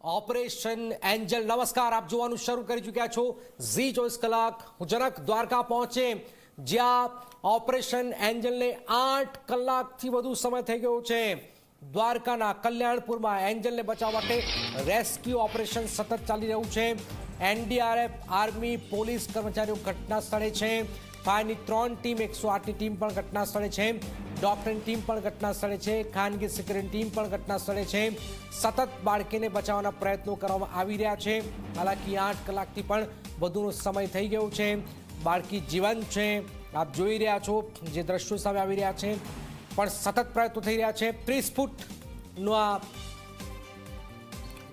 Operation Angel નમસ્કાર, આપ જોવાનું શરૂ કરી ચૂક્યા છો ઝી 24 કલાક। હું જનક દ્વારકા પહોંચે જ્યાં ઓપરેશન એન્જલને 8 કલાકથી વધુ સમય થઈ ગયો છે। દ્વારકાના કલ્યાણપુરમાં એન્જલને બચાવવા માટે રેસ્ક્યુ ઓપરેશન સતત ચાલી રહ્યું છે। એનડીઆરએફ, આર્મી, પોલીસ કર્મચારીઓ ઘટના સ્થળે છે। ફાયરની 3 ટીમ, 108ની ટીમ પણ ઘટના સ્થળે છે। ડોક્ટરની ટીમ પણ ઘટના સ્થળે છે। ખાનગી સિક્યુરિટી ટીમ પણ ઘટના સ્થળે છે। સતત બાળકીને બચાવવાના પ્રયત્નો કરવામાં આવી રહ્યા છે। હાલાકી 8 કલાકથી પણ વધુનો સમય થઈ ગયો છે। બાળકી જીવંત છે, આપ જોઈ રહ્યા છો જે દ્રશ્યો સામે આવી રહ્યા છે, પણ સતત પ્રયત્નો થઈ રહ્યા છે। 30 ફૂટનો આ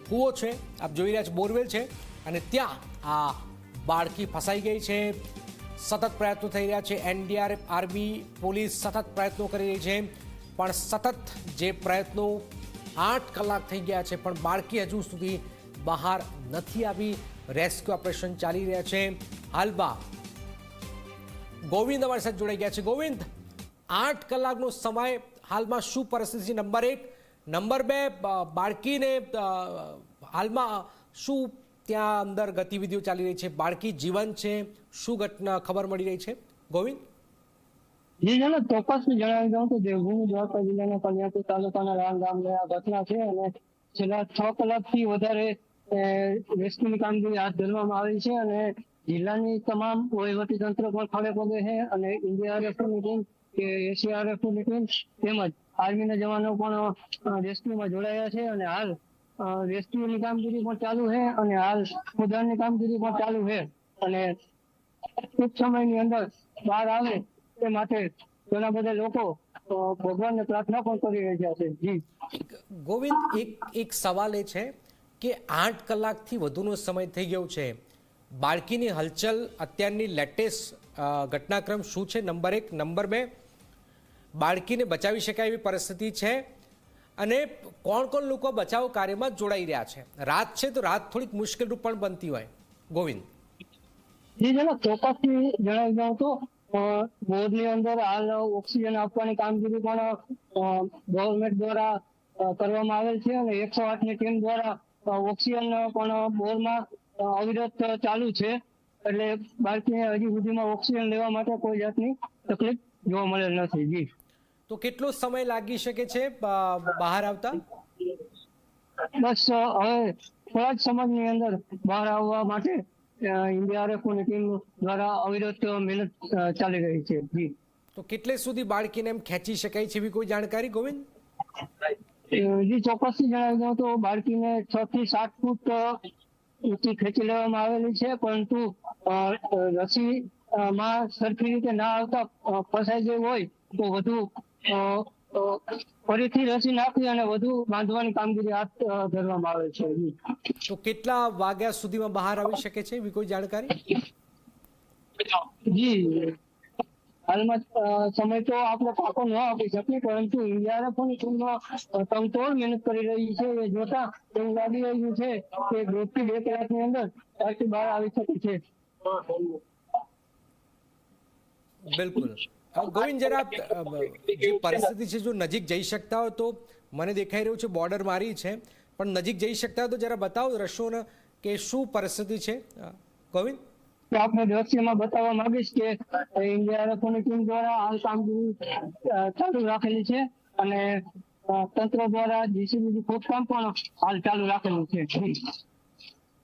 કૂવો છે, આપ જોઈ રહ્યા છો, બોરવેલ છે, અને ત્યાં આ બાળકી ફસાઈ ગઈ છે। સતત પ્રયત્નો થઈ રહ્યા છે। એનડીઆરએફ, આર્મી, પોલીસ સતત પ્રયત્નો કરી રહી છે, પણ સતત જે પ્રયત્નો 8 કલાક થઈ ગયા છે, પણ બાળકી હજુ સુધી બહાર નથી આવી। રેસ્ક્યુ ઓપરેશન ચાલી રહ્યા છે। હાલમાં ગોવિંદ અમારી સાથે જોડાઈ ગયા છે। ગોવિંદ, 8 કલાકનો સમય, હાલમાં શું પરિસ્થિતિ છે? નંબર 1, નંબર 2, બાળકીને હાલમાં શું ત્યાં અંદર ગતિવિધિઓ ચાલી રહી છે? બાળકી જીવંત છે? શું ઘટના ખબર મળી રહી છે ગોવિંદ? જી જણાવ, ચોક્કસ જણાવી દઉં તો દેવભૂમિ દ્વારકા જિલ્લાના કલ્યાણપુર તાલુકાના રામ ગામે આ ઘટના છે અને છેલ્લા 6 કલાકથી વધારે રેસ્ક્યુની કામગીરી હાથ ધરવામાં આવી છે અને જિલ્લાની તમામ વહીવટી તંત્ર પણ ખડે પગે છે અને એનડીઆરએફની ટીમ કે એસીઆરએફની ટીમ તેમજ આર્મીના જવાનો પણ રેસ્ક્યુમાં જોડાયા છે અને હાલ રેસ્ક્યુની કામગીરી પણ ચાલુ છે અને હાલ ખોદાણની કામગીરી પણ ચાલુ છે અને ટૂંક સમયની અંદર બહાર આવે તે માટે ઘણા બધા લોકો ભગવાનને પ્રાર્થના પણ કરી રહ્યા છે। જી ગોવિંદ, એક સવાલ એ છે કે 8 કલાકથી વધુનો સમય થઈ ગયો છે, બાળકીની હલચલ, અત્યારની લેટેસ્ટ ઘટનાક્રમ શું છે? નંબર 1, નંબર 2, બાળકીને બચાવી શકાય એવી પરિસ્થિતિ છે અને કોણ કોણ લોકો બચાવ કાર્યમાં જોડાઈ રહ્યા છે? રાત છે તો રાત થોડીક મુશ્કેલ રૂપ પણ બનતી હોય ગોવિંદ। જી જણાવ, ચોક્કસથી જણાવી દઉં તો બોર્ડની અંદર હાલ ઓક્સિજન આપવાની કામગીરી પણ ગવર્મેન્ટ દ્વારા કરવામાં આવેલ છે અને 108ની ટીમ દ્વારા ઓક્સિજન પણ બોરમાં અવિરત ચાલુ છે, એટલે બાળકીને હજી સુધીમાં ઓક્સિજન લેવા માટે કોઈ જાતની તકલીફ જોવા મળેલ નથી। જી તો કેટલો સમય લાગી શકે છે બહાર આવતા? બસ હવે થોડા જ સમયની અંદર બહાર આવવા માટે એનડીઆરએફની ટીમ દ્વારા અવિરત મહેનત ચાલી રહી છે। જી તો કેટલે સુધી બાળકીને એમ ખેંચી શકાય છે એવી કોઈ જાણકારી ગોવિંદ? જી ચોક્કસથી જણાવી દઉં તો બાળકીને 6 થી 7 ફૂટ ઊંચી ખેંચી લેવામાં આવેલી છે, પરંતુ રસીમાં સરખી રીતે ના આવતા ફસાઈ ગઈ હોય તો વધુ ફરીથી રસી નાખી અને વધુ બાંધવાની કામગીરી હાથ ધરવામાં આવે છે। તો કેટલા વાગ્યા સુધીમાં બહાર આવી શકે છે એવી કોઈ જાણકારી? જી હાલમાં સમય તો આપણે પાકો ન આપી શકીએ, પરંતુ એનડીઆરએફની ટીમમાં તમતોડ મહેનત કરી રહી છે। એ જોતા એવું લાગી રહ્યું છે કે 1.5 થી 2 કલાકની અંદર બાળકી બહાર આવી શકે છે। બિલકુલ ગોવિંદ, જરા જે પરિસ્થિતિ છે, જો નજીક જઈ શકતા હોય તો, મને દેખાઈ રહ્યું છે બોર્ડર મારી છે, પણ નજીક જઈ શકતા હોય તો જરા બતાવો દ્રશ્યોને કે શું પરિસ્થિતિ છે ગોવિંદ? આપણે દ્રશ્યમાં બતાવવા માંગીશ કે એનડીઆરએફની ટીમ દ્વારા હાલ કામગીરી ચાલુ રાખેલી છે અને તંત્ર દ્વારા જીસીબી ખોદકામ પણ હાલ ચાલુ રાખેલું છે।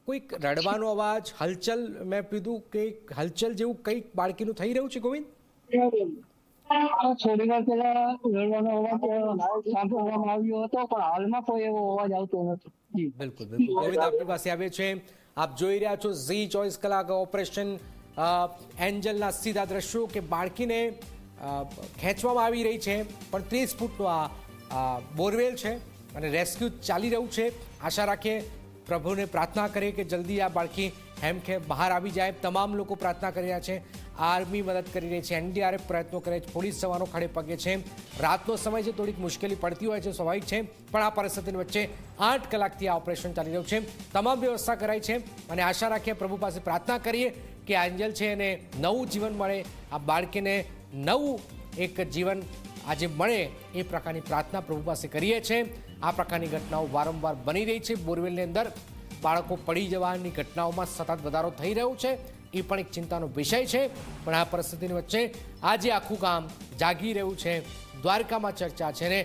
કોઈક રડવાનો અવાજ, હલચલ, મેં કીધું કે હલચલ જેવું કંઈક બાળકીનું થઈ રહ્યું છે ગોવિંદ? થોડી વાર પહેલા રડવાનો અવાજ સાંભળવામાં આવ્યો હતો, પણ હાલમાં કોઈ એવો અવાજ આવતો નથી। બિલકુલ બિલકુલ ગોવિંદ આપણી પાસે આવે છે, આપ જોઈ રહ્યા છો ઝી 24 કલાક ઓપરેશન એન્જલના સીધા દ્રશ્યો કે બાળકીને ખેંચવામાં આવી રહી છે, પણ 30 ફૂટનો આ બોરવેલ છે અને રેસ્ક્યુ ચાલી રહ્યું છે। આશા રાખીએ, પ્રભુને પ્રાર્થના કરીએ કે જલ્દી આ બાળકી હેમખેમ બહાર આવી જાય। તમામ લોકો પ્રાર્થના કરી રહ્યા છે, આર્મી મદદ કરી રહી છે, એનડીઆરએફ પ્રયત્નો કરે છે, પોલીસ જવાનો ખડે પગે છે। રાતનો સમય છે, થોડીક મુશ્કેલી પડતી હોય છે, સ્વાભાવિક છે, પણ આ પરિસ્થિતિની વચ્ચે 8 કલાકથી આ ઓપરેશન ચાલી રહ્યું છે। તમામ વ્યવસ્થા કરાઈ છે અને આશા રાખીએ, પ્રભુ પાસે પ્રાર્થના કરીએ કે આ એન્જલ છે એને નવું જીવન મળે, આ બાળકીને નવું એક જીવન આજે મળે, એ પ્રકારની પ્રાર્થના પ્રભુ પાસે કરીએ છીએ। આ પ્રકારની ઘટનાઓ વારંવાર બની રહી છે. બોરવેલની અંદર બાળકો પડી જવાની ઘટનાઓમાં સતત વધારો થઈ રહ્યો છે. એ પણ એક ચિંતાનો વિષય છે. પણ આ પરિસ્થિતિની વચ્ચે આજે આખું ગામ જાગી રહ્યું છે. દ્વારકામાં ચર્ચા છે ને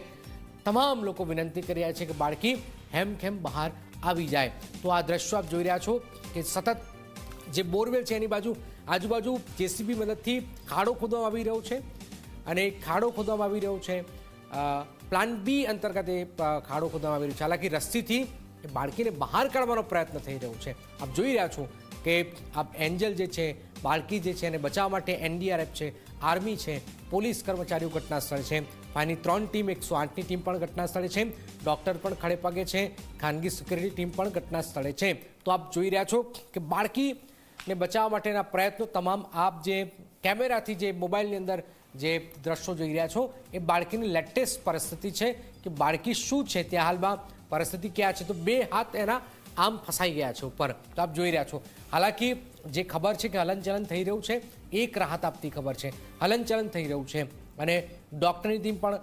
તમામ લોકો વિનંતી કરી રહ્યા છે કે બાળકી હેમખેમ બહાર આવી જાય. તો આ દ્રશ્યો આપ જોઈ રહ્યા છો કે સતત જે બોરવેલ છે એની આજુબાજુ જેસીબી મદદથી ખાડો ખોદવામાં આવી રહ્યો છે અને ખાડો ખોદવામાં આવી રહ્યો છે. પ્લાન બી અંતર્ગત એ ખાડો ખોદવામાં આવી રહ્યો છે. હાલાકી રસ્સીથી એ બાળકીને બહાર કાઢવાનો પ્રયત્ન થઈ રહ્યો છે. આપ જોઈ રહ્યા છો કે આ એન્જલ જે છે, બાળકી જે છે એને બચાવવા માટે એનડીઆરએફ છે, આર્મી છે, પોલીસ કર્મચારીઓ ઘટના સ્થળે છે. ફાયરની 3 ટીમ 108ની ટીમ પણ ઘટના સ્થળે છે. ડૉક્ટર પણ ખડે પગે છે. ખાનગી સિક્યુરિટી ટીમ પણ ઘટના સ્થળે છે. તો આપ જોઈ રહ્યા છો કે બાળકીને બચાવવા માટેના પ્રયત્નો તમામ આપ જે કેમેરાથી જે મોબાઈલની અંદર જે દ્રશ્યો જોઈ રહ્યા છો એ બાળકીની લેટેસ્ટ પરિસ્થિતિ છે કે બાળકી શું છે ત્યાં હાલમાં પરિસ્થિતિ ક્યાં છે. તો 2 હાથ એના આમ ફસાઈ ગયા છે ઉપર. તો આપ જોઈ રહ્યા છો. હાલાકી જે ખબર છે કે હલનચલન થઈ રહ્યું છે, એક રાહત આપતી ખબર છે. હલનચલન થઈ રહ્યું છે અને ડૉક્ટરની ટીમ પણ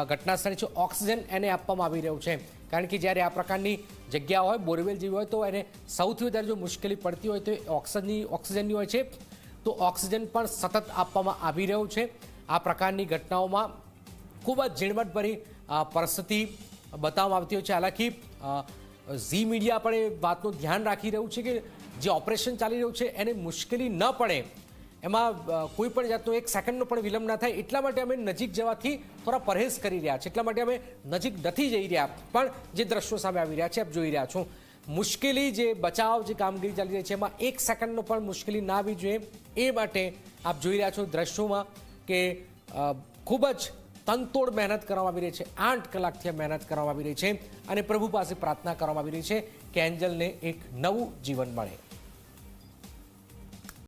ઘટના સ્થળે છે. ઓક્સિજન એને આપવામાં આવી રહ્યું છે કારણ કે જ્યારે આ પ્રકારની જગ્યા હોય, બોરવેલ જેવી હોય, તો એને સૌથી વધારે જો મુશ્કેલી પડતી હોય તો ઓક્સિજનની હોય છે. તો ઓક્સિજન પણ સતત આપવામાં આવી રહ્યું છે. આ પ્રકારની ઘટનાઓમાં ખૂબ જ ઝીણવટભરી પરિસ્થિતિ બતાવવામાં આવતી હોય છે. હાલાકી ઝી મીડિયા પણ એ વાતનું ધ્યાન રાખી રહ્યું છે કે જે ઓપરેશન ચાલી રહ્યું છે એને મુશ્કેલી ન પડે, એમાં કોઈ પણ જાતનો 1 સેકન્ડનો પણ વિલંબ ના થાય એટલા માટે અમે નજીક જવાથી થોડા પરહેઝ કરી રહ્યા છીએ. એટલા માટે અમે નજીક નથી જઈ રહ્યા. પણ જે દ્રશ્યો સામે આવી રહ્યા છે આપ જોઈ રહ્યા છો. મુશ્કેલી જે બચાવ જે કામગીરી ચાલી રહી છે એમાં 1 સેકન્ડનો પણ મુશ્કેલી ના આવી જોઈએ એ માટે આપ જોઈ રહ્યા છો દ્રશ્યોમાં કે ખૂબ જ તનતોડ મહેનત કરવામાં આવી રહી છે. 8 કલાકથી મહેનત કરવામાં આવી રહી છે અને પ્રભુ પાસે પ્રાર્થના કરવામાં આવી રહી છે કે એન્જલને એક નવું જીવન મળે.